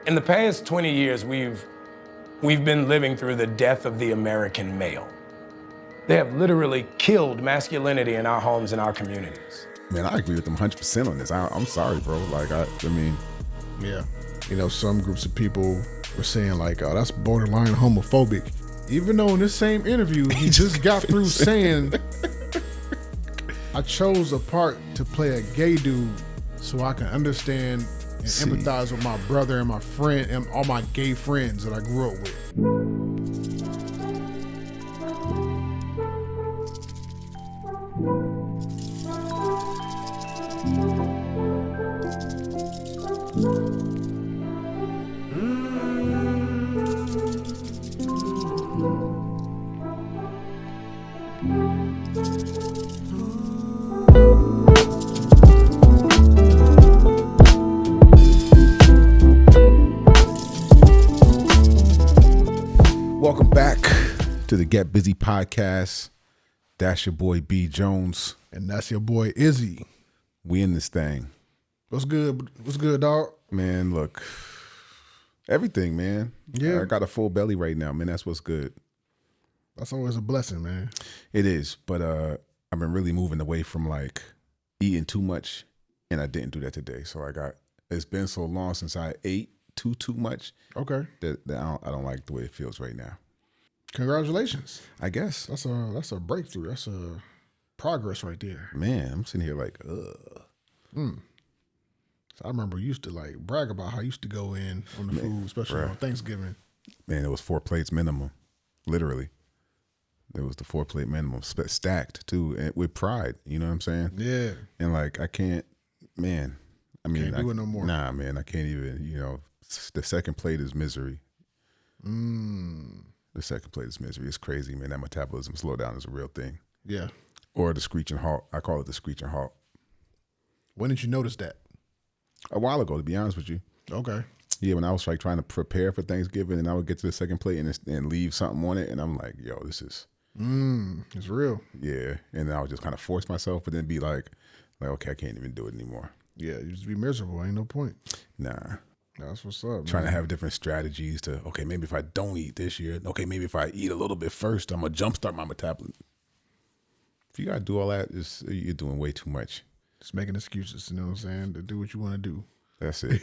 In the past 20 years, we've been living through the death of the American male. They have literally killed masculinity in our homes and our communities. Man, I agree with them 100% on this. I'm sorry, bro. Like, I mean, yeah. You know, some groups of people were saying like, oh, that's borderline homophobic. Even though in this same interview, he just got through saying, I chose a part to play a gay dude so I can understand and empathize with my brother and my friend and all my gay friends that I grew up with. Welcome back to the Get Busy Podcast. That's your boy B Jones. And that's your boy Izzy. We in this thing. What's good? What's good, dog? Man, look. Everything, man. Yeah. I got a full belly right now, man. That's what's good. That's always a blessing, man. It is, but I've been really moving away from like eating too much, and I didn't do that today. So it's been so long since I ate too much. Okay. That I don't like the way it feels right now. Congratulations. I guess. That's a breakthrough. That's a progress right there. Man, I'm sitting here like, ugh. So I remember you used to like brag about how you used to go in on the food, especially on Thanksgiving. Man, it was 4 plates minimum, literally. It was the 4 plate minimum, stacked too, and with pride. You know what I'm saying? Yeah. And like I can't, man. I mean, can't do it no more. Nah, man, I can't even. You know, the second plate is misery. The second plate is misery. It's crazy, man. That metabolism slowdown is a real thing. Yeah. Or the screeching halt. I call it the screeching halt. When did you notice that? A while ago, to be honest with you. Okay. Yeah, when I was like trying to prepare for Thanksgiving, and I would get to the second plate and leave something on it, and I'm like, yo, this is. It's real. Yeah, and then I would just kind of force myself, but then be like, okay, I can't even do it anymore. Yeah, you just be miserable. Ain't no point. Nah. That's what's up. Trying man. to have different strategies to, okay, maybe if I don't eat this year, okay, maybe if I eat a little bit first, I'm going to jumpstart my metabolism. If you got to do all that, you're doing way too much. Just making excuses, you know what I'm saying, to do what you want to do. That's it.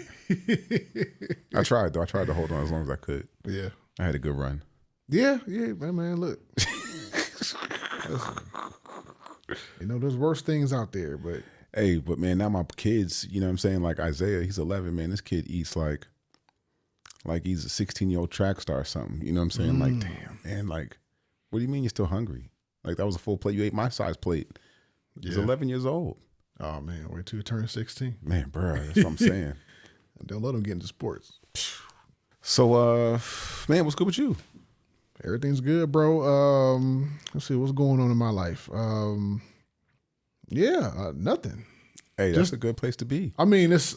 I tried, though. I tried to hold on as long as I could. Yeah. I had a good run. Yeah, man, look. You know, there's worse things out there, but. Hey, but man, now my kids, you know what I'm saying? Like Isaiah, he's 11, man. This kid eats like he's a 16-year-old track star or something. You know what I'm saying? Like, damn, man. Like, what do you mean you're still hungry? Like, that was a full plate. You ate my size plate. He's 11 years old. Oh, man. Wait till you turn 16. Man, bro, that's what I'm saying. Don't let him get into sports. So, man, what's good with you? Everything's good, bro. Let's see what's going on in my life. Nothing. Hey, that's a good place to be. I mean, it's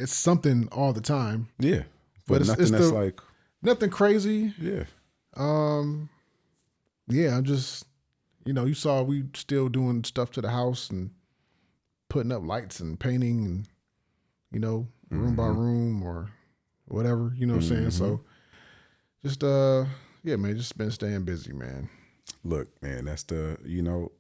something all the time. Yeah, but it's nothing that's like nothing crazy. Yeah. Yeah, I'm just, you saw we still doing stuff to the house and putting up lights and painting and, room by room or whatever, you know what I'm saying? So just, man, just been staying busy, man. Look, man, that's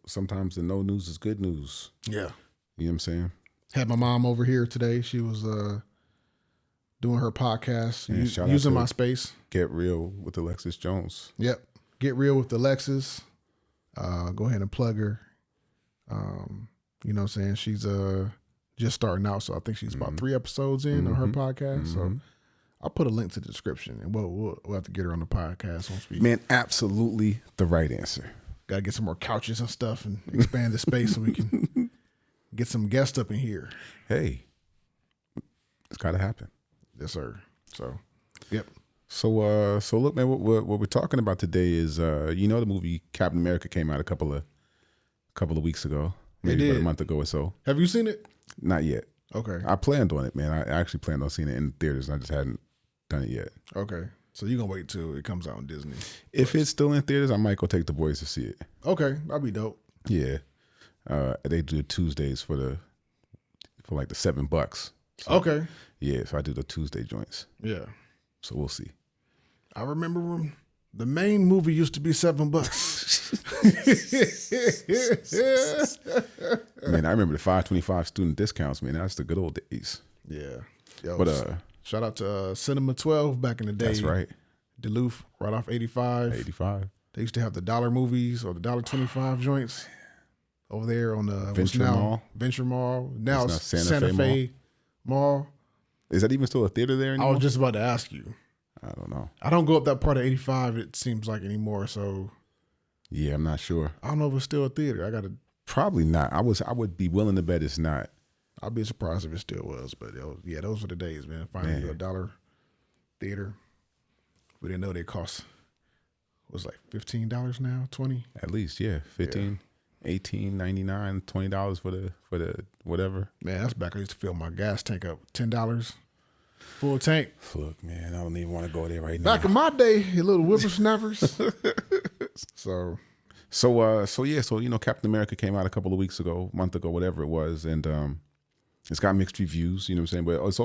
sometimes the no news is good news. Yeah. You know what I'm saying? Had my mom over here today. She was doing her podcast, using my space. Get Real with Alexis Jones. Yep. Get Real with Alexis. Go ahead and plug her. You know what I'm saying? She's just starting out, so I think she's about 3 episodes in on her podcast. So I'll put a link to the description, and we'll have to get her on the podcast on speed. Man, absolutely the right answer. Got to get some more couches and stuff and expand the space so we can get some guests up in here. Hey, it's got to happen. Yes, sir. So, yep. So look, man, what we're talking about today is, the movie Captain America came out a couple of weeks ago, maybe about a month ago or so. Have you seen it? Not yet. Okay. I planned on it, man. I actually planned on seeing it in theaters, and I just hadn't done it yet. Okay. So you're going to wait till it comes out on Disney. If it's still in theaters, I might go take the boys to see it. Okay. That'd be dope. Yeah. They do Tuesdays for like the $7. So, Okay. Yeah, so I do the Tuesday joints. Yeah. So we'll see. I remember when the main movie used to be $7. Man, I remember the 525 student discounts, man. That's the good old days. Yeah. Yo, But shout out to Cinema 12 back in the day. that's right. Duluth, right off 85. 85. They used to have the dollar movies or the $1.25 joints over there on the Venture Mall. Venture Mall. Now It's it's not Santa Santa Fe Fe Mall. Is that even still a theater there I anymore? was just about to ask you. I don't know. I don't go up that part of 85, it seems like, anymore. So Yeah, I'm not sure. I don't know if it's still a theater. Probably not. I would be willing to bet it's not. I'd be surprised if it still was. But those were the days, man. Finding a dollar theater. We didn't know they cost, was like $15 now, 20 At least, yeah. 15, 18, 99, $20 for the whatever. Man, that's back. I used to fill my gas tank up $10, full tank. Look, man, I don't even want to go there right now. Back in my day, you little whippersnappers. So Captain America came out a couple of weeks ago, month ago, whatever it was, and it's got mixed reviews. You know what I'm saying? But it's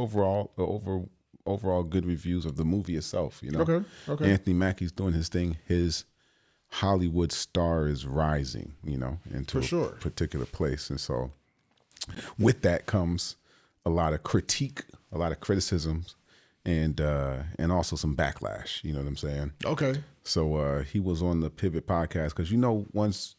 overall good reviews of the movie itself. You know, Okay. Anthony Mackie's doing his thing. His Hollywood star is rising. You know, into a particular place, and so with that comes a lot of critique, a lot of criticisms, and also some backlash. You know what I'm saying? Okay. So he was on the Pivot podcast because once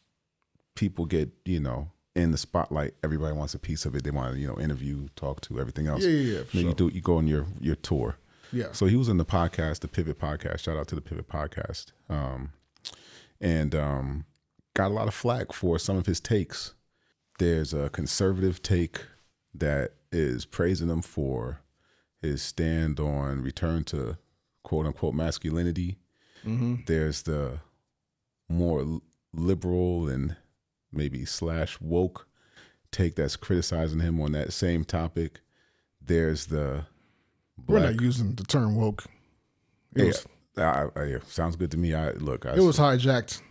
people get in the spotlight, everybody wants a piece of it. They want to interview, talk to, everything else. Yeah. You go on your tour. Yeah. So he was in the podcast, the Pivot podcast. Shout out to the Pivot podcast, and got a lot of flack for some of his takes. There's a conservative take that is praising him for his stand on return to quote unquote masculinity. Mm-hmm. There's the more liberal and maybe / woke take that's criticizing him on that same topic. There's the We're not using the term woke. Sounds good to me. It was hijacked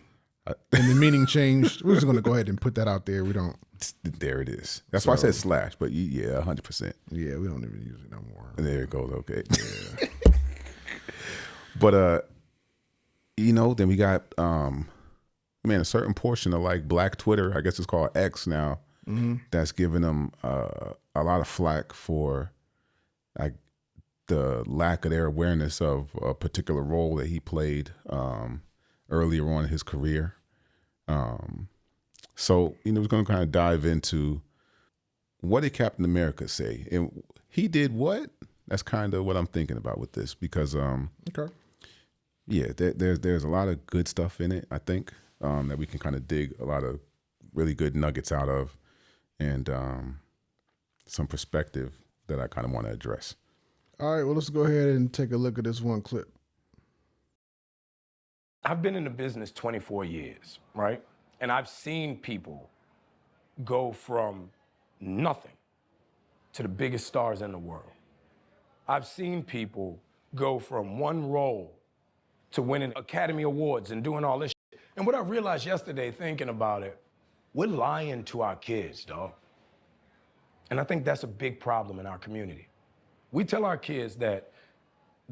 and the meaning changed. We're just going to go ahead and put that out there. We don't. There it is. That's why I said /, but 100%. Yeah, we don't even use it no more. There it goes. Okay. Yeah. But then we got a certain portion of like Black Twitter, I guess it's called X now, that's giving him a lot of flack for like the lack of their awareness of a particular role that he played earlier on in his career. So we're going to kind of dive into what did Captain America say, and he did what? That's kind of what I'm thinking about with this because there's a lot of good stuff in it, I think, that we can kind of dig a lot of really good nuggets out of, and some perspective that I kind of want to address. All right, well, let's go ahead and take a look at this one clip. I've been in the business 24 years, right? And I've seen people go from nothing to the biggest stars in the world. I've seen people go from one role to winning Academy Awards and doing all this shit. And what I realized yesterday thinking about it, we're lying to our kids, dog. And I think that's a big problem in our community. We tell our kids that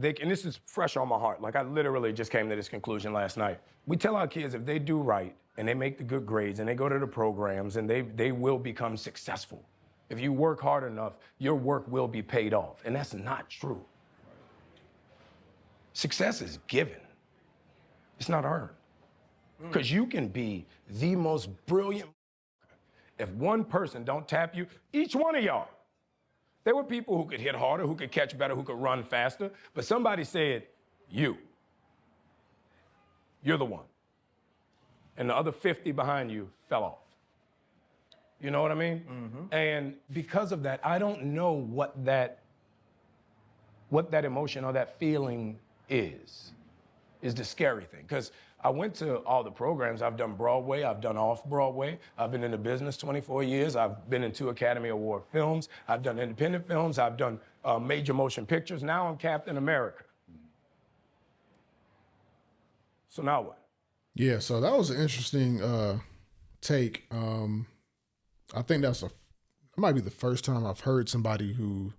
and this is fresh on my heart, like I literally just came to this conclusion last night. We tell our kids if they do right and they make the good grades and they go to the programs and they will become successful. If you work hard enough, your work will be paid off. And that's not true. Success is given. It's not earned. Because you can be the most brilliant. If one person don't tap you, each one of y'all. There were people who could hit harder, who could catch better, who could run faster, but somebody said, you're the one. And the other 50 behind you fell off. You know what I mean? Mm-hmm. And because of that, I don't know what that emotion or that feeling is the scary thing. Because I went to all the programs. I've done Broadway, I've done off-Broadway. I've been in the business 24 years. I've been in 2 Academy Award films. I've done independent films. I've done major motion pictures. Now I'm Captain America. So now what? Yeah, so that was an interesting take. I think that might be the first time I've heard somebody who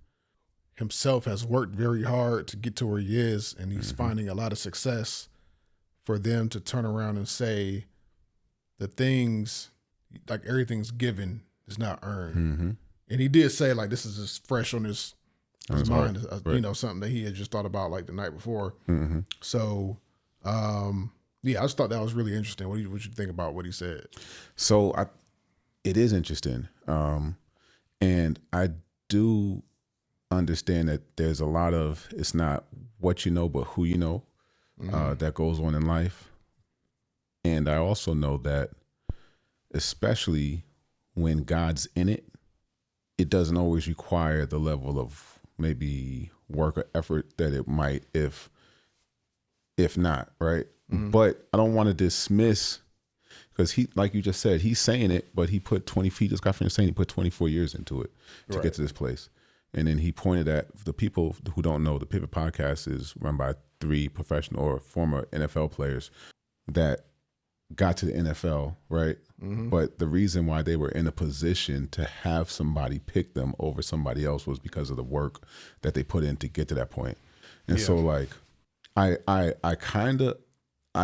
himself has worked very hard to get to where he is, and he's finding a lot of success. For them to turn around and say the things, like everything's given, is not earned. And he did say like this is just fresh on his mind, you know, something that he had just thought about like the night before. So, yeah, I just thought that was really interesting. What you think about what he said? So it is interesting, and I do understand that there's a lot of it's not what you know, but who you know that goes on in life. And I also know that, especially when God's in it, it doesn't always require the level of maybe work or effort that it might if not, right? But I don't want to dismiss, because he, like you just said, he's saying it, but he put 20 feet, this guy from saying he put 24 years into it to get to this place. And then he pointed at the people who don't know, the Pivot Podcast is run by 3 professional or former NFL players that got to the NFL, right? But the reason why they were in a position to have somebody pick them over somebody else was because of the work that they put in to get to that point. And so like, I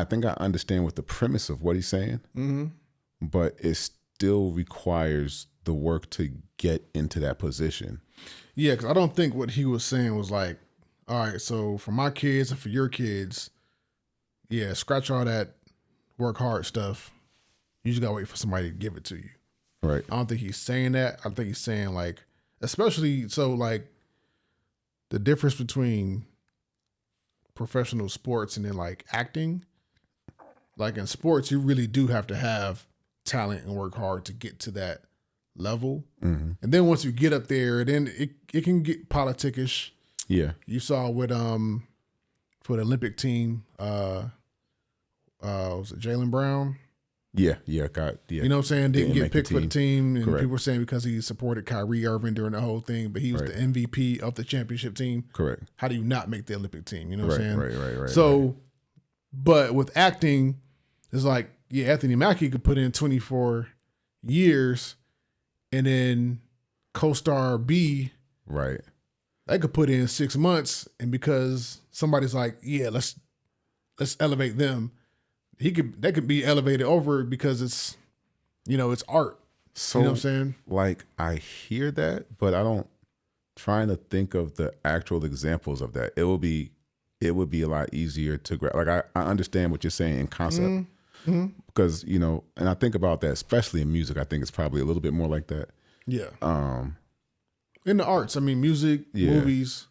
think I understand what the premise of what he's saying, but it still requires the work to get into that position. Yeah, because I don't think what he was saying was like, all right, so for my kids and for your kids, yeah, scratch all that work hard stuff. You just gotta wait for somebody to give it to you. Right. I don't think he's saying that. I think he's saying like, especially so like the difference between professional sports and then like acting. Like in sports, you really do have to have talent and work hard to get to that level. And then once you get up there, then it can get politickish. Yeah. You saw with for the Olympic team, was it Jaylen Brown? Yeah. You know what I'm saying? Didn't get picked for the team. And people were saying because he supported Kyrie Irving during the whole thing, but he was the MVP of the championship team. Correct. How do you not make the Olympic team? You know what I'm saying? Right. So, but with acting, it's like, yeah, Anthony Mackie could put in 24 years, and then co-star B, right, they could put in 6 months, and because somebody's like, yeah, let's elevate them, they could be elevated over because it's, you know, it's art. So, you know what I'm saying? Like, I hear that, but I don't, trying to think of the actual examples of that. It would be a lot easier to grab. Like, I understand what you're saying in concept. Because, you know, and I think about that, especially in music, I think it's probably a little bit more like that. Yeah. In the arts, I mean, music, movies,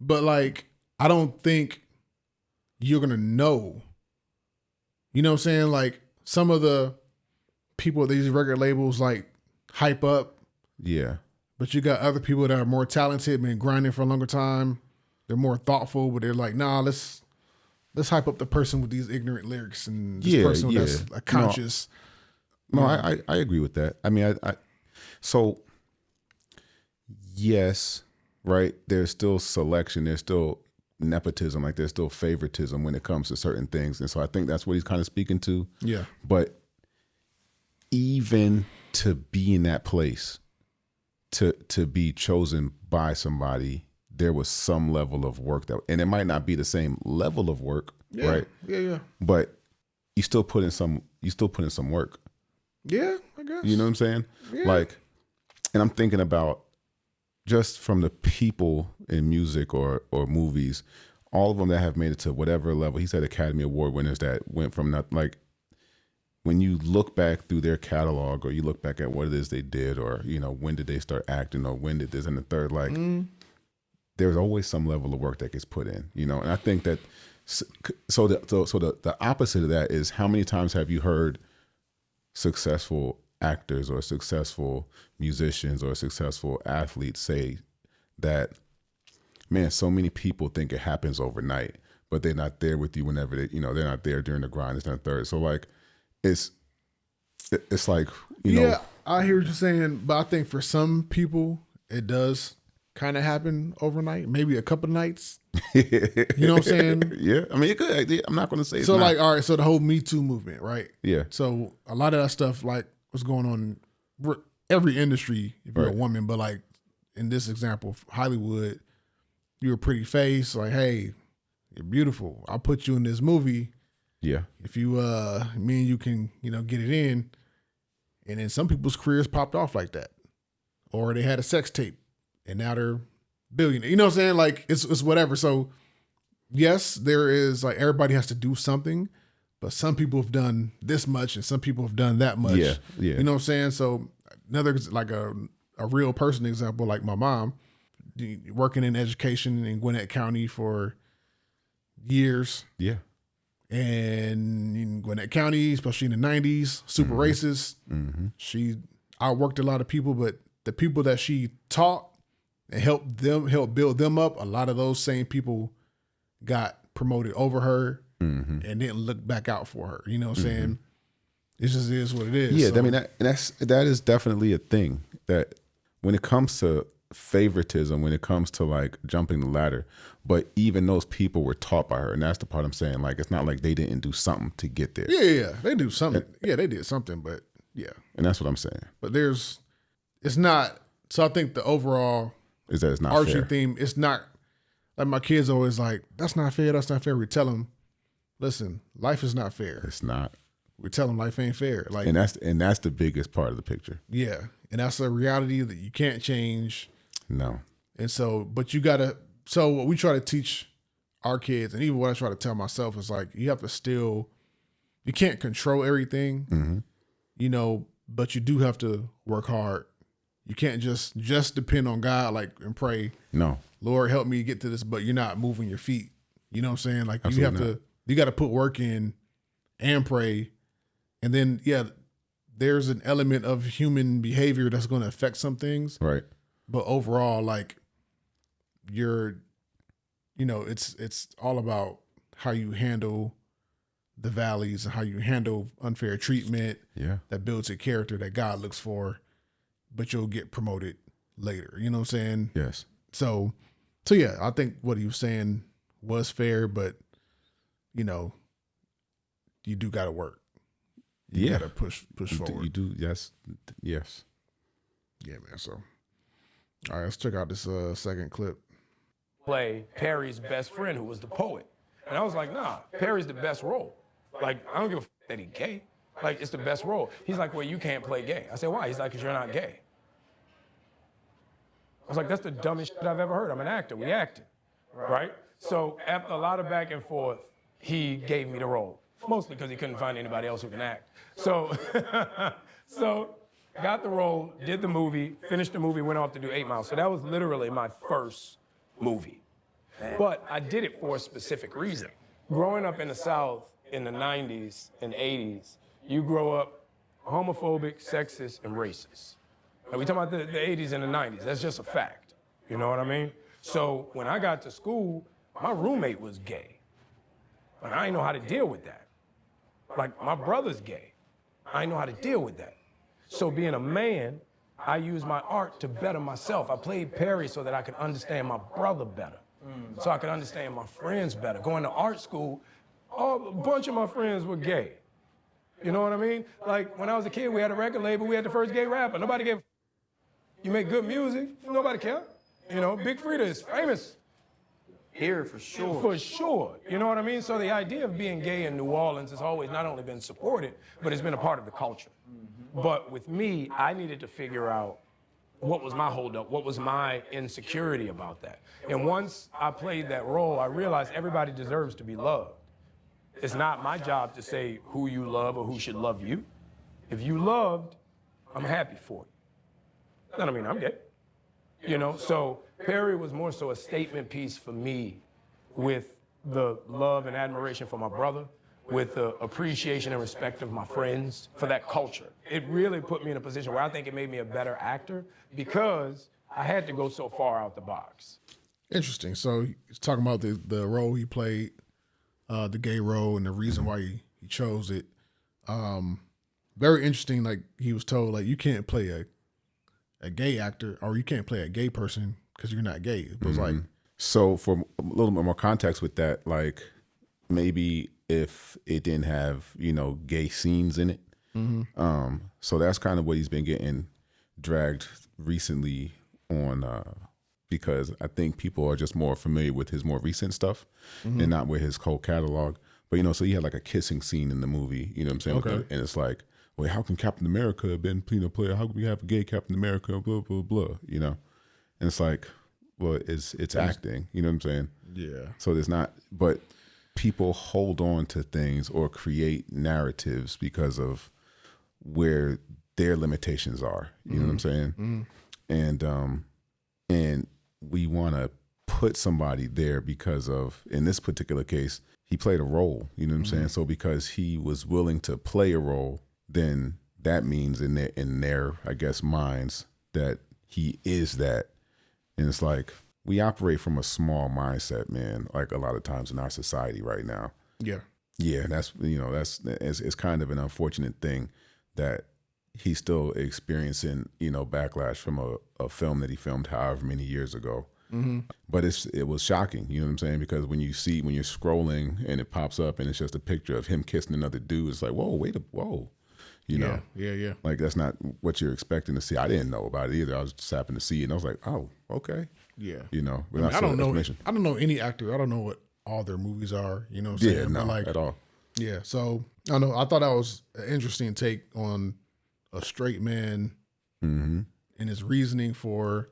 but like, I don't think you're going to know. You know what I'm saying? Like, some of the people at these record labels like hype up. Yeah. But you got other people that are more talented, been grinding for a longer time. They're more thoughtful, but they're like, nah, let's hype up the person with these ignorant lyrics and this person that's a conscious. No, I agree with that. I mean, so yes, right. There's still selection. There's still nepotism. Like there's still favoritism when it comes to certain things. And so I think that's what he's kind of speaking to. Yeah. But even to be in that place, to be chosen by somebody, there was some level of work and it might not be the same level of work, right? Yeah. But you still put in some work. Yeah, I guess. You know what I'm saying? Yeah. Like, and I'm thinking about just from the people in music or movies, all of them that have made it to whatever level. He said Academy Award winners that went from not like, when you look back through their catalog or you look back at what it is they did, or, you know, when did they start acting or when did this and the third, like, there's always some level of work that gets put in, you know? And I think that, so the opposite of that is, how many times have you heard successful actors or successful musicians or successful athletes say that, man, so many people think it happens overnight, but they're not there with you whenever they, you know, they're not there during the grind, it's not third. So like, it's like, you know. I hear what you're saying, but I think for some people it does kind of happen overnight, maybe a couple nights. You know what I'm saying? Yeah. I mean, it could. I'm not going to say it's so. Not. Like, all right. So the whole Me Too movement, right? Yeah. So a lot of that stuff, like, what's going on in every industry, if you're a woman, but like in this example, Hollywood, you're a pretty face. Like, hey, you're beautiful. I'll put you in this movie. Yeah. If you, me and you can, get it in. And then some people's careers popped off like that. Or they had a sex tape and now they're billionaire. You know what I'm saying? Like, it's whatever. So, yes, there is, like, everybody has to do something, but some people have done this much and some people have done that much. Yeah. You know what I'm saying? So, another, like a real person example, like my mom, working in education in Gwinnett County for years. Yeah. And in Gwinnett County, especially in the 90s, super racist. Mm-hmm. She outworked a lot of people, but the people that she taught and helped build them up, a lot of those same people got promoted over her and didn't look back out for her. You know what I'm saying? It just is what it is. Yeah, so, I mean that is definitely a thing that when it comes to favoritism, when it comes to like jumping the ladder, but even those people were taught by her, and that's the part I'm saying. Like, it's not like they didn't do something to get there. Yeah, they do something. Yeah, they did something, but yeah. And that's what I'm saying. But it's not. So I think the overall Is that it's not Archie fair. theme, it's not, like my kids always like, that's not fair, that's not fair. We tell them, listen, life is not fair. It's not. We tell them life ain't fair. Like, And that's the biggest part of the picture. yeah. And that's a reality that you can't change. No. And so, but you gotta, so what we try to teach our kids, and even what I try to tell myself, is like, you have to still, you can't control everything, but you do have to work hard. You can't just depend on God, like, and pray, No. Lord, help me get to this, but you're not moving your feet. You know what I'm saying? Like, Absolutely you got to put work in and pray. And then, yeah, there's an element of human behavior that's going to affect some things. Right. But overall, like, it's all about how you handle the valleys and how you handle unfair treatment. Yeah. That builds a character that God looks for, but you'll get promoted later. You know what I'm saying? Yes. So yeah, I think what he was saying was fair, but you do got to work. You got to push forward. You do. Yes. Yes. Yeah, man. So, all right, let's check out this second clip. Play Perry's best friend, who was the poet. And I was like, nah, Perry's the best role. Like, I don't give a f that he's gay. Like, it's the best role. He's like, well, you can't play gay. I said, why? He's like, because you're not gay. I was like, that's the dumbest shit I've ever heard. I'm an actor. We acted, right? So after a lot of back and forth, he gave me the role, mostly because he couldn't find anybody else who can act. So, got the role, did the movie, finished the movie, went off to do 8 Mile. So that was literally my first movie. But I did it for a specific reason. Growing up in the South in the 90s and 80s, you grow up homophobic, sexist, and racist. And we talking about the 80s and the 90s. That's just a fact. You know what I mean? So when I got to school, my roommate was gay. But I didn't know how to deal with that. Like, my brother's gay. I didn't know how to deal with that. So being a man, I used my art to better myself. I played Perry so that I could understand my brother better. So I could understand my friends better. Going to art school, a bunch of my friends were gay. You know what I mean? Like, when I was a kid, we had a record label. We had the first gay rapper. Nobody gave. You make good music, nobody care. You know, Big Frida is famous. Here, for sure. For sure. You know what I mean? So the idea of being gay in New Orleans has always not only been supported, but it's been a part of the culture. But with me, I needed to figure out what was my holdup, what was my insecurity about that. And once I played that role, I realized everybody deserves to be loved. It's not my job to say who you love or who should love you. If you loved, I'm happy for you. That don't mean I'm gay. You know, so Perry was more so a statement piece for me with the love and admiration for my brother, with the appreciation and respect of my friends for that culture. It really put me in a position where I think it made me a better actor because I had to go so far out the box. Interesting. So he's talking about the role he played, the gay role, and the reason why he chose it. Very interesting. Like, he was told, like, you can't play a gay actor, or you can't play a gay person because you're not gay. It was like, So for a little bit more context with that, like, maybe if it didn't have, gay scenes in it. So that's kind of what he's been getting dragged recently on because I think people are just more familiar with his more recent stuff and not with his whole catalog. But, you know, so he had like a kissing scene in the movie, you know what I'm saying? Okay. And it's like, well, how can Captain America have been, you know, player? How can we have a gay Captain America? Blah, blah, blah, you know? And it's like, well, it's acting, you know what I'm saying? Yeah. So there's not, but people hold on to things or create narratives because of where their limitations are, you know what I'm saying? And we want to put somebody there because of, in this particular case, he played a role, you know what I'm saying? So because he was willing to play a role, then that means in their I guess minds that he is that. And it's like, we operate from a small mindset, man, like a lot of times in our society right now. Yeah. Yeah, that's, you know, it's kind of an unfortunate thing that he's still experiencing, you know, backlash from a film that he filmed however many years ago. But it was shocking, you know what I'm saying? Because when you're scrolling and it pops up and it's just a picture of him kissing another dude, it's like, whoa, whoa, you know? Yeah. Like, that's not what you're expecting to see. I didn't know about it either. I was just happened to see it and I was like, oh, okay. Yeah. You know, I don't know any actor. I don't know what all their movies are, you know what I'm saying? Yeah, no, But like, at all. yeah. So I don't know. I thought that was an interesting take on a straight man and his reasoning for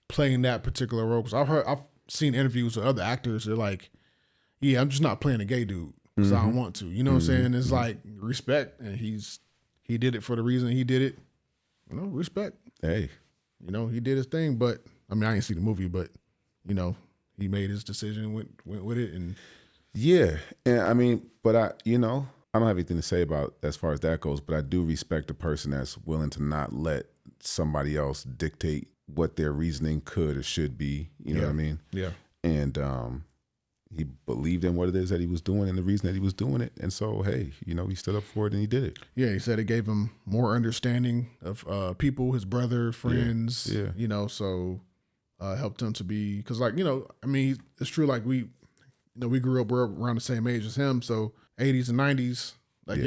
playing that particular role. Because I've seen interviews with other actors. They're like, yeah, I'm just not playing a gay dude because I don't want to. You know what I'm saying? It's like respect, and he did it for the reason he did it. You know, respect. Hey, You know, he did his thing, but I mean, I didn't see the movie, but you know, he made his decision, went with it, and yeah. And I mean, but I don't have anything to say about as far as that goes, but I do respect a person that's willing to not let somebody else dictate what their reasoning could or should be. You know what I mean? yeah, And he believed in what it is that he was doing and the reason that he was doing it. And so, hey, you know, he stood up for it and he did it. yeah. He said it gave him more understanding of people, his brother, friends. Yeah. You know, so helped him to be, because like, you know, I mean, it's true. Like we grew up, we're around the same age as him, so 80s and 90s. Like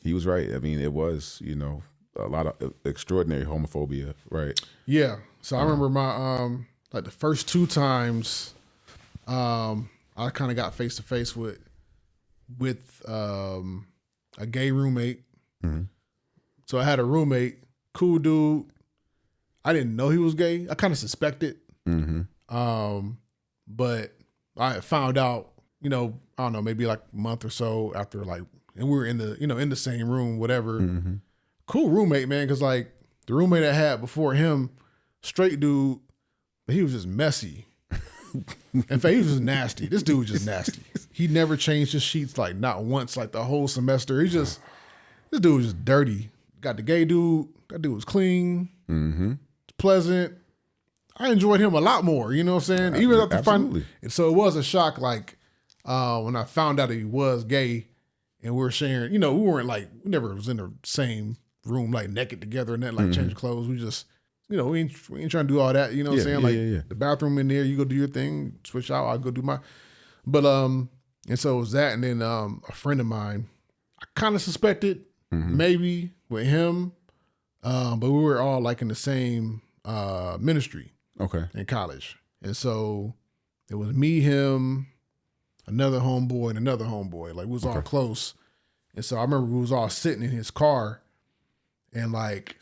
He was right. I mean, it was, you know, a lot of extraordinary homophobia, right? yeah. So I remember my like the first two times I kind of got face to face with a gay roommate. So I had a roommate, cool dude. I didn't know he was gay. I kind of suspected. But I had found out, you know, I don't know, maybe like a month or so after, like, and we were in the, you know, in the same room, whatever. Cool roommate, man, because like the roommate I had before him, straight dude, but he was just messy. In fact, he was just nasty. This dude was just nasty. He never changed his sheets, like not once, like the whole semester. This dude was just dirty. Got the gay dude. That dude was clean, pleasant. I enjoyed him a lot more. You know what I'm saying? Even after finding, so it was a shock. Like when I found out that he was gay, and we were sharing. You know, we never was in the same room like naked together and that like change clothes. We just, you know, we ain't trying to do all that. You know what I'm saying? Like the bathroom in there, you go do your thing, switch out, I go do my. But and so it was that, and then a friend of mine, I kind of suspected maybe with him, but we were all like in the same ministry. Okay. In college. And so it was me, him, another homeboy, and another homeboy. Like we was all close. And so I remember we was all sitting in his car and like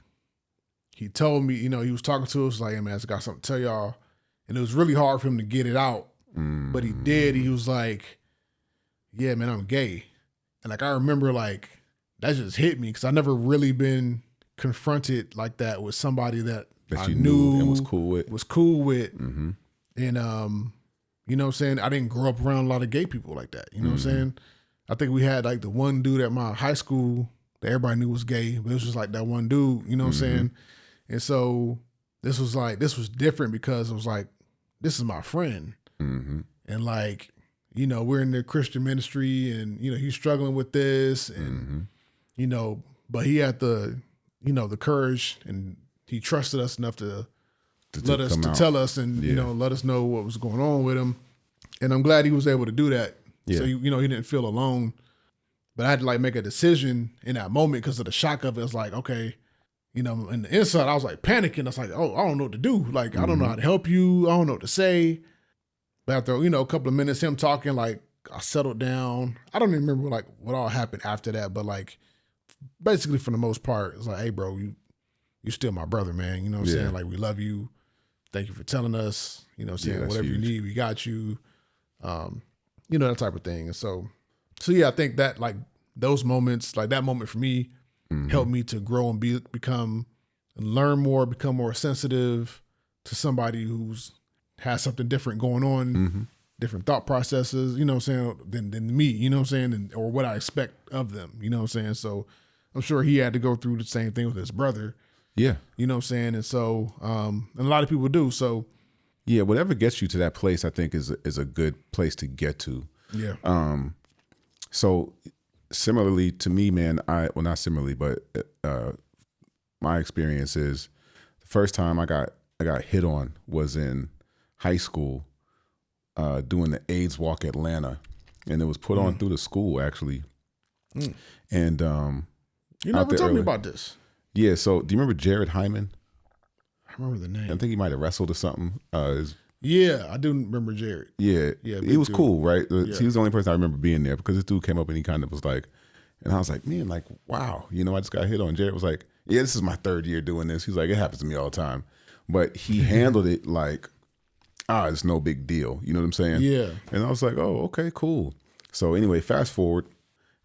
he told me, you know, he was talking to us like, hey man, I got something to tell y'all. And it was really hard for him to get it out. But he did. He was like, yeah, man, I'm gay. And like I remember like that just hit me because I never really been confronted like that with somebody that I knew and was cool with. And, you know what I'm saying? I didn't grow up around a lot of gay people like that. You know what I'm saying? I think we had like the one dude at my high school that everybody knew was gay, but it was just like that one dude, you know what I'm saying? And so this was different because it was like, this is my friend. And like, you know, we're in the Christian ministry and, you know, he's struggling with this and, you know, but he had the, you know, the courage and he trusted us enough to tell us and, you know, let us know what was going on with him. And I'm glad he was able to do that. Yeah. So, you know, he didn't feel alone. But I had to like make a decision in that moment because of the shock of it. It's like, okay, You know, and the inside, I was like panicking. I was like, oh, I don't know what to do. Like, I don't know how to help you. I don't know what to say. But after, you know, a couple of minutes, him talking, like, I settled down. I don't even remember, like, what all happened after that. But, like, basically, for the most part, it's like, hey, bro, you still my brother, man. You know what I'm saying? Like, we love you. Thank you for telling us. You know what I'm saying? Whatever you need, we got you. You know, that type of thing. And so yeah, I think that, like, those moments, like that moment for me, helped me to grow and become and learn more, become more sensitive to somebody who's has something different going on, different thought processes, you know what I'm saying, than me, you know what I'm saying, or what I expect of them, you know what I'm saying. So I'm sure he had to go through the same thing with his brother. Yeah. You know what I'm saying? And so, and a lot of people do. So yeah, whatever gets you to that place, I think is a good place to get to. Yeah. So similarly to me, man, not similarly, but my experience is the first time I got hit on was in high school, doing the AIDS Walk Atlanta, and it was put on through the school actually. And you never told me about this. Yeah, so do you remember Jared Hyman? I remember the name. I think he might have wrestled or something. Yeah, I do remember Jared. Yeah, he was cool, right? Yeah. He was the only person I remember being there because this dude came up and he kind of was like, and I was like, man, like, wow, you know, I just got hit on. Jared was like, yeah, this is my 3rd year doing this. He's like, it happens to me all the time. But he handled it like, it's no big deal. You know what I'm saying? Yeah. And I was like, oh, okay, cool. So anyway, fast forward,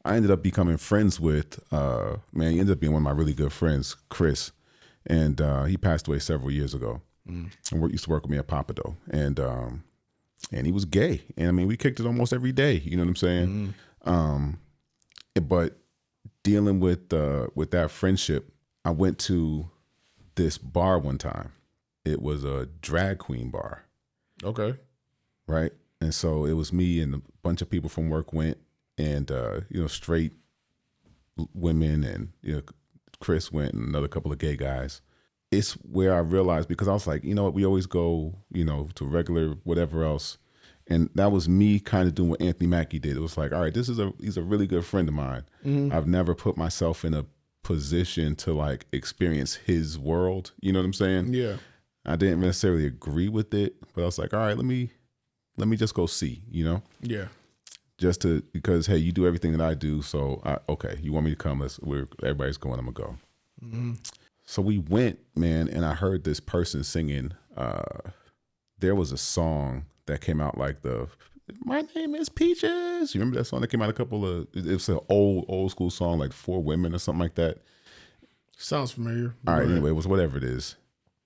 I ended up becoming friends with, man, he ended up being one of my really good friends, Chris. And he passed away several years ago. And used to work with me at Papado. And he was gay. And I mean, we kicked it almost every day. You know what I'm saying? But dealing with that friendship, I went to this bar one time. It was a drag queen bar. Okay. Right. And so it was me and a bunch of people from work went, and you know, straight women, and you know, Chris went, and another couple of gay guys. It's where I realized, because I was like, you know what, we always go, you know, to regular whatever else. And that was me kind of doing what Anthony Mackie did. It was like, all right, he's a really good friend of mine. I've never put myself in a position to like experience his world. You know what I'm saying? Yeah. I didn't necessarily agree with it, but I was like, all right, let me just go see, you know? Yeah. Just because, hey, you do everything that I do. So okay, you want me to come? Everybody's going, I'm gonna go. So we went, man, and I heard this person singing, there was a song that came out like My Name is Peaches. You remember that song that came out it was an old school song, like For Women or something like that. Sounds familiar. All right, anyway, it was whatever it is.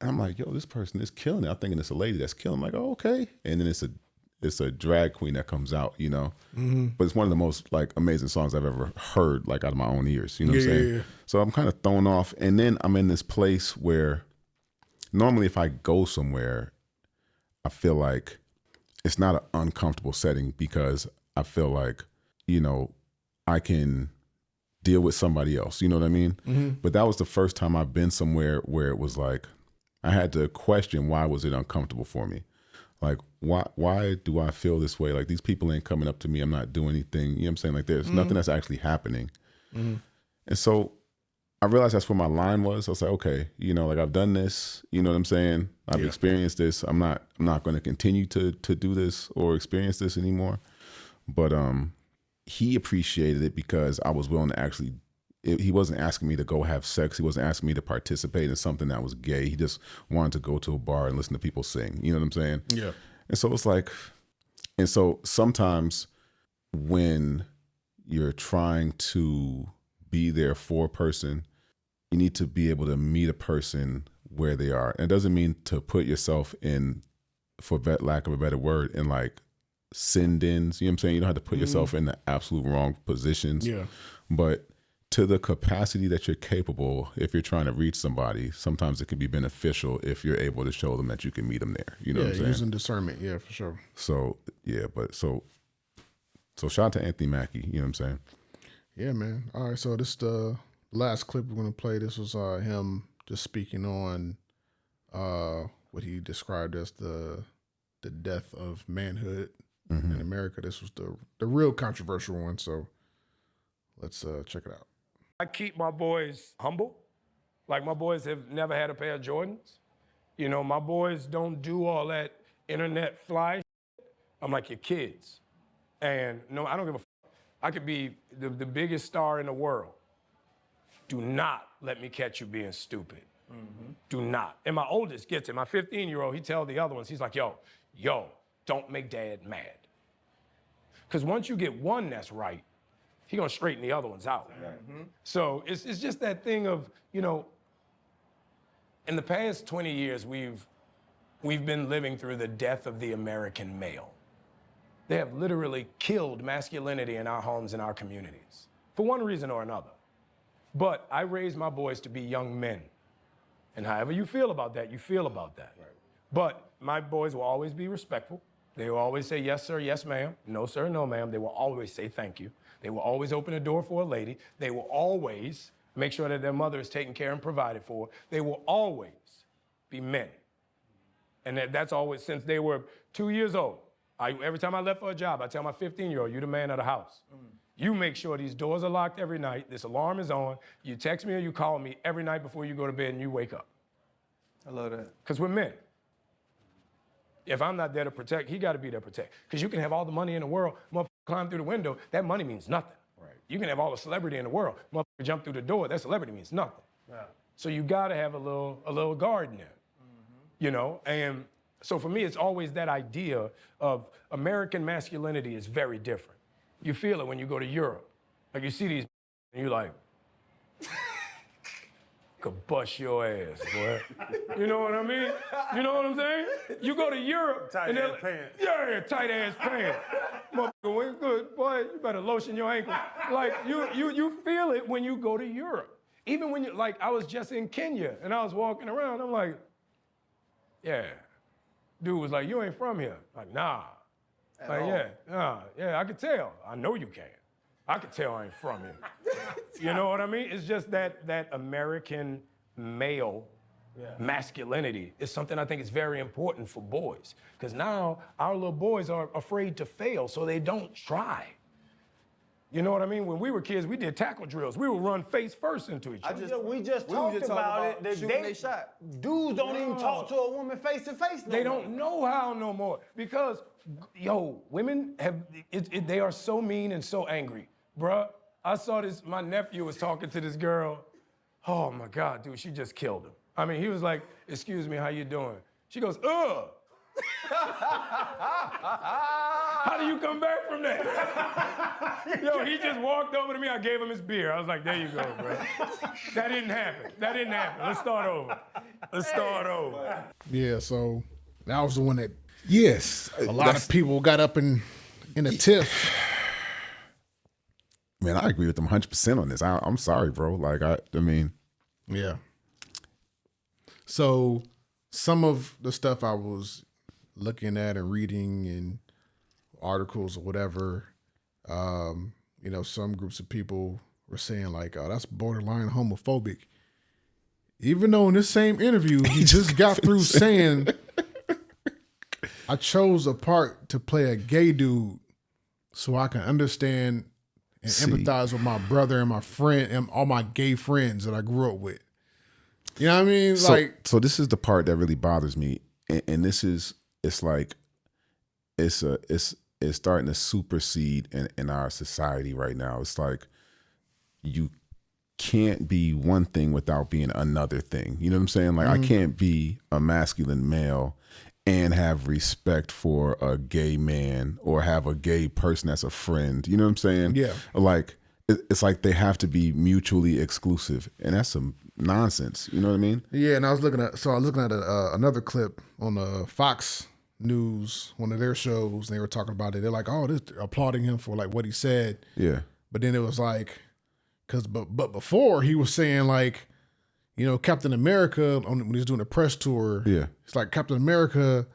And I'm like, yo, this person is killing it. I'm thinking it's a lady that's killing. I'm like, oh, okay. And then it's a drag queen that comes out, you know. But it's one of the most like amazing songs I've ever heard, like out of my own ears. You know what I'm saying? Yeah. So I'm kind of thrown off. And then I'm in this place where normally if I go somewhere, I feel like it's not an uncomfortable setting, because I feel like, you know, I can deal with somebody else. You know what I mean? But that was the first time I've been somewhere where it was like, I had to question, why was it uncomfortable for me? Like, why do I feel this way? Like, these people ain't coming up to me. I'm not doing anything. You know what I'm saying? Like, there's nothing that's actually happening. And so I realized that's where my line was. I was like, okay, you know, like, I've done this. You know what I'm saying? I've experienced this. I'm not going to continue to do this or experience this anymore. But he appreciated it because I was willing to actually. He wasn't asking me to go have sex. He wasn't asking me to participate in something that was gay. He just wanted to go to a bar and listen to people sing. You know what I'm saying? Yeah. And so it's like, and so sometimes when you're trying to be there for a person, you need to be able to meet a person where they are. And it doesn't mean to put yourself in, for lack of a better word, in like sin-ins. You know what I'm saying? You don't have to put yourself in the absolute wrong positions. Yeah. But to the capacity that you're capable, if you're trying to reach somebody, sometimes it can be beneficial if you're able to show them that you can meet them there. You know what I'm saying? Using discernment. Yeah, for sure. So, yeah, so shout out to Anthony Mackie. You know what I'm saying? Yeah, man. All right, so this is the last clip we're going to play. This was him just speaking on what he described as the death of manhood in America. This was the real controversial one, so let's check it out. I keep my boys humble. Like my boys have never had a pair of Jordans. You know, my boys don't do all that internet fly. I'm like your kids. And no, I don't give a I could be the biggest star in the world. Do not let me catch you being stupid. Do not. And my oldest gets it. My 15-year-old, he tells the other ones, he's like, yo, don't make dad mad. Because once you get one that's right, he gonna straighten the other ones out. So it's just that thing of, you know, in the past 20 years, we've been living through the death of the American male. They have literally killed masculinity in our homes and our communities for one reason or another. But I raised my boys to be young men. And however you feel about that, you feel about that. Right. But my boys will always be respectful. They will always say, yes, sir, yes, ma'am. No, sir, no, ma'am. They will always say thank you. They will always open a door for a lady. They will always make sure that their mother is taken care and provided for. They will always be men. And that's always, since they were 2 years old. Every time I left for a job, I tell my 15-year-old, you're the man of the house. You make sure these doors are locked every night, this alarm is on, you text me or you call me every night before you go to bed and you wake up. I love that. Because we're men. If I'm not there to protect, he got to be there to protect. Because you can have all the money in the world, motherfucker climb through the window, that money means nothing. Right. You can have all the celebrity in the world, motherfucker jump through the door, that celebrity means nothing. Yeah. So you got to have a little guard in there, you know? And so for me, it's always that idea of American masculinity is very different. You feel it when you go to Europe. Like you see these and you're like, could bust your ass, boy. You know what I mean? You know what I'm saying? You go to Europe. Tight ass pants. Yeah, tight ass pants. Motherfucker, what's good, boy? You better lotion your ankle. Like you feel it when you go to Europe. Even when you, like I was just in Kenya and I was walking around, I'm like, yeah. Dude was like, you ain't from here. Like, nah. Yeah, I could tell. I know you can. I could tell I ain't from here. You know what I mean? It's just that American male masculinity is something I think is very important for boys. Because now our little boys are afraid to fail, so they don't try. You know what I mean? When we were kids, we did tackle drills. We would run face first into each other. We just talked about it. Dudes don't even talk to a woman face to face. They don't know how no more because, women they are so mean and so angry, bruh. I saw this. My nephew was talking to this girl. Oh my God, dude, she just killed him. I mean, he was like, "Excuse me, how you doing?" She goes, "Ugh." How do you come back from that? Yo, he just walked over to me. I gave him his beer. I was like, there you go, bro. That didn't happen. Let's start over. Yeah, so that was the one that Yes. a lot of people got up in a tiff. Man, I agree with them 100% on this. I'm sorry, bro. Like, I mean. Yeah. So some of the stuff I was looking at and reading and articles or whatever, some groups of people were saying like, oh, that's borderline homophobic. Even though in this same interview, he just got through saying, I chose a part to play a gay dude so I can understand and empathize with my brother and my friend and all my gay friends that I grew up with. You know what I mean? So this is the part that really bothers me. And this is, it's starting to supersede in our society right now. It's like you can't be one thing without being another thing. You know what I'm saying? Like I can't be a masculine male and have respect for a gay man or have a gay person as a friend. You know what I'm saying? Yeah. Like it's like they have to be mutually exclusive, and that's some nonsense. You know what I mean? Yeah. And I was looking at another clip on the Fox News, one of their shows, and they were talking about it. They're like, oh, this applauding him for like what he said. Yeah. But then it was like, but before he was saying like, Captain America when he was doing a press tour. Yeah. It's like Captain America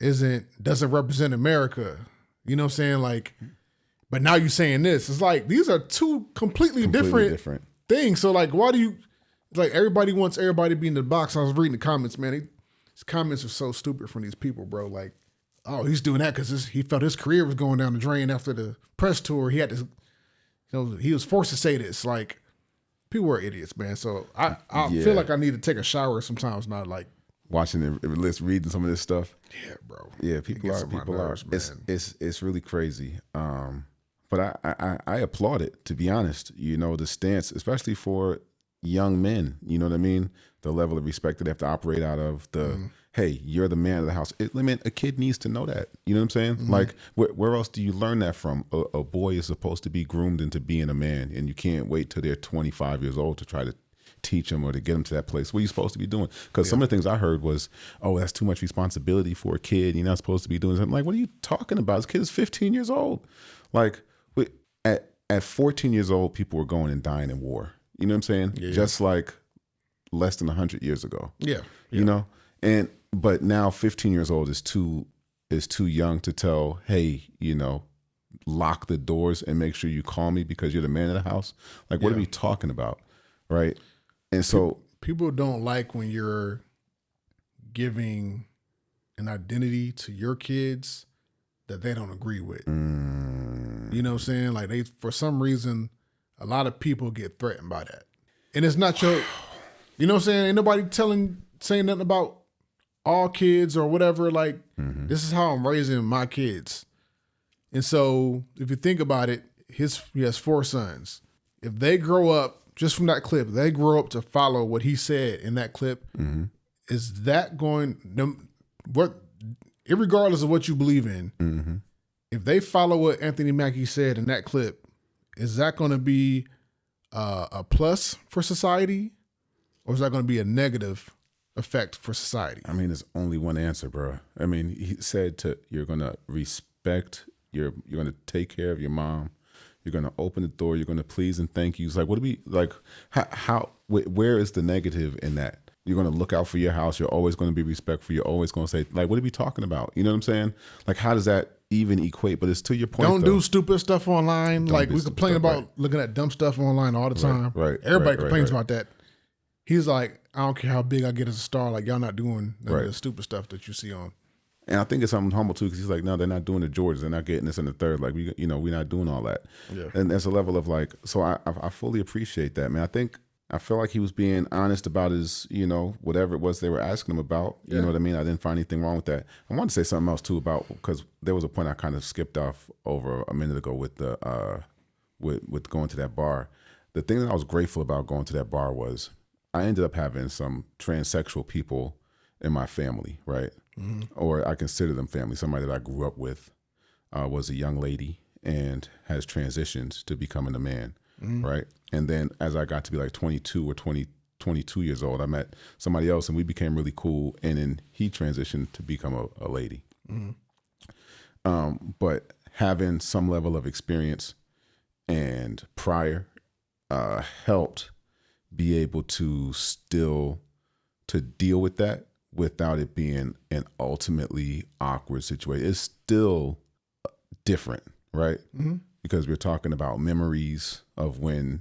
doesn't represent America. You know what I'm saying? Like, but now you're saying this. It's like these are two completely different things. So like, why do you like everybody wants everybody to be in the box? I was reading the comments, man. His comments are so stupid from these people, bro. Like, oh, he's doing that because he felt his career was going down the drain after the press tour. He had to, he was forced to say this. Like, people are idiots, man. So I feel like I need to take a shower sometimes, not like watching the list, reading some of this stuff. Yeah, bro. Yeah, people are. Nerves, It's really crazy. But I applaud it, to be honest. You know, the stance, especially for young men. You know what I mean? The level of respect that they have to operate out of. Hey, you're the man of the house. A kid needs to know that. You know what I'm saying? Mm-hmm. Like, where else do you learn that from? A boy is supposed to be groomed into being a man, and you can't wait till they're 25 years old to try to teach them or to get them to that place. What are you supposed to be doing? Because some of the things I heard was, oh, that's too much responsibility for a kid. You're not supposed to be doing something. Like, what are you talking about? This kid is 15 years old. Like, at 14 years old, people were going and dying in war. You know what I'm saying? Yeah. Just like less than 100 years ago. Yeah. You know? But now 15 years old is too young to tell, hey, you know, lock the doors and make sure you call me because you're the man of the house. Like, what are we talking about? Right? And so people don't like when you're giving an identity to your kids that they don't agree with. You know what I'm saying? Like for some reason, a lot of people get threatened by that. And it's not your, you know what I'm saying? Ain't nobody saying nothing about all kids or whatever. Like, this is how I'm raising my kids. And so if you think about it, he has 4 sons. If they grow up, just from that clip, they grow up to follow what he said in that clip, is that going, irregardless of what you believe in, if they follow what Anthony Mackie said in that clip, is that going to be a plus for society, or is that going to be a negative effect for society? I mean, there's only one answer, bro. I mean, he said you're going to respect, you're going to take care of your mom, you're going to open the door, you're going to please and thank you. It's like, what do we, like, where is the negative in that? You're going to look out for your house. You're always going to be respectful. You're always going to say, like, what are we talking about? You know what I'm saying? Like, how does that even equate? But it's to your point. Don't do stupid stuff online. Like, we complain about looking at dumb stuff online all the time. Right. Everybody complains about that. He's like, I don't care how big I get as a star. Like, y'all not doing none of the stupid stuff that you see on. And I think it's something humble too, because he's like, no, they're not doing the Georges. They're not getting this in the third. Like, we're not doing all that. Yeah. And there's a level of like, so I fully appreciate that, man. I feel like he was being honest about his, you know, whatever it was they were asking him about. You know what I mean? I didn't find anything wrong with that. I wanted to say something else too about, because there was a point I kind of skipped off over a minute ago with the with going to that bar. The thing that I was grateful about going to that bar was I ended up having some transsexual people in my family, right? Or I consider them family. Somebody that I grew up with was a young lady and has transitioned to becoming a man, right? And then as I got to be like 22 or 22 years old, I met somebody else and we became really cool. And then he transitioned to become a lady. But having some level of experience and prior helped be able to deal with that without it being an ultimately awkward situation. It's still different, right? Because we're talking about memories of when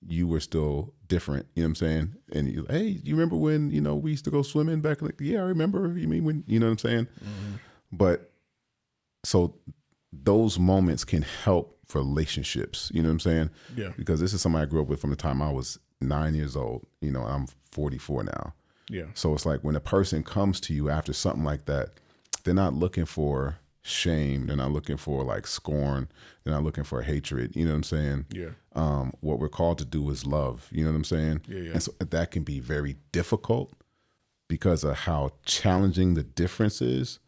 you were still different, you know what I'm saying? And you, hey, you remember when, you know, we used to go swimming back? Like, yeah, I remember. You mean when, you know what I'm saying? But so those moments can help relationships, you know what I'm saying? Yeah. Because this is somebody I grew up with from the time I was 9 years old, you know, and I'm 44 now. Yeah. So it's like when a person comes to you after something like that, they're not looking for shame. They're not looking for like scorn. They're not looking for hatred. You know what I'm saying? Yeah. What we're called to do is love. You know what I'm saying? Yeah. And so that can be very difficult because of how challenging the difference is.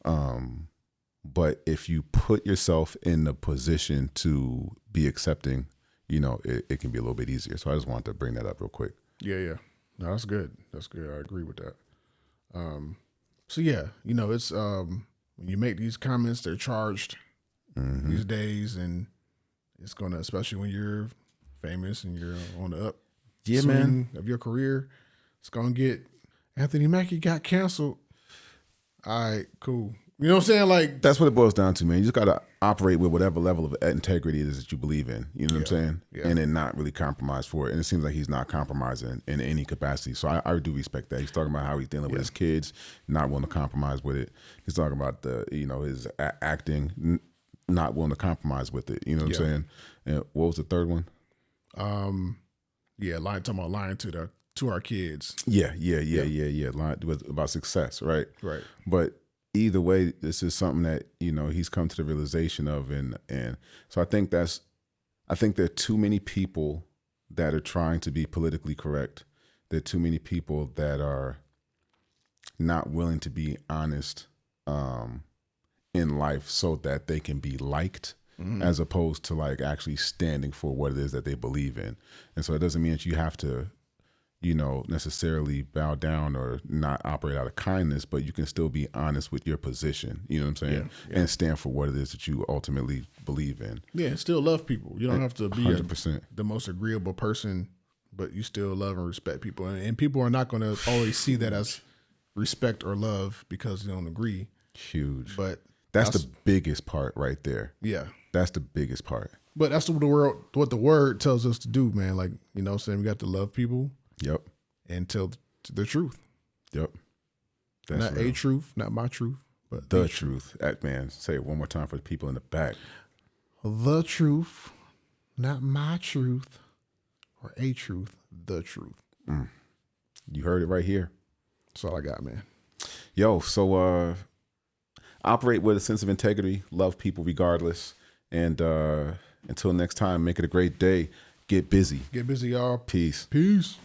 But if you put yourself in the position to be accepting, you know, it can be a little bit easier. So I just wanted to bring that up real quick. Yeah. No, that's good. That's good. I agree with that. So yeah, you know, it's when you make these comments, they're charged these days, and it's gonna, especially when you're famous and you're on the up swing of your career, it's gonna get Anthony Mackie got canceled. All right, cool. You know what I'm saying? Like, that's what it boils down to, man. You just got to operate with whatever level of integrity it is that you believe in. You know what I'm saying? Yeah. And then not really compromise for it. And it seems like he's not compromising in any capacity. So I do respect that. He's talking about how he's dealing with his kids, not willing to compromise with it. He's talking about his acting, not willing to compromise with it. You know what I'm saying? And what was the third one? Yeah, talking about lying to our kids. Yeah. Lying about success, right? Right. But either way, this is something that, he's come to the realization of. And so I think there are too many people that are trying to be politically correct. There are too many people that are not willing to be honest in life so that they can be liked, as opposed to like actually standing for what it is that they believe in. And so it doesn't mean that you have to, necessarily bow down or not operate out of kindness, but you can still be honest with your position, you know what I'm saying? Yeah. And stand for what it is that you ultimately believe in. Yeah, and still love people. You don't have to be 100%. the most agreeable person, but you still love and respect people. And people are not going to always see that as respect or love because they don't agree. Huge. But that's the biggest part right there. Yeah. That's the biggest part. But that's what the word tells us to do, man. Like, what I'm saying? We got to love people. Yep. And tell the truth. Yep. That's not real. a truth, not my truth, but the truth. Man, say it one more time for the people in the back. The truth, not my truth, or a truth, the truth. You heard it right here. That's all I got, man. Yo, so operate with a sense of integrity, love people regardless, and until next time, make it a great day. Get busy. Get busy, y'all. Peace. Peace.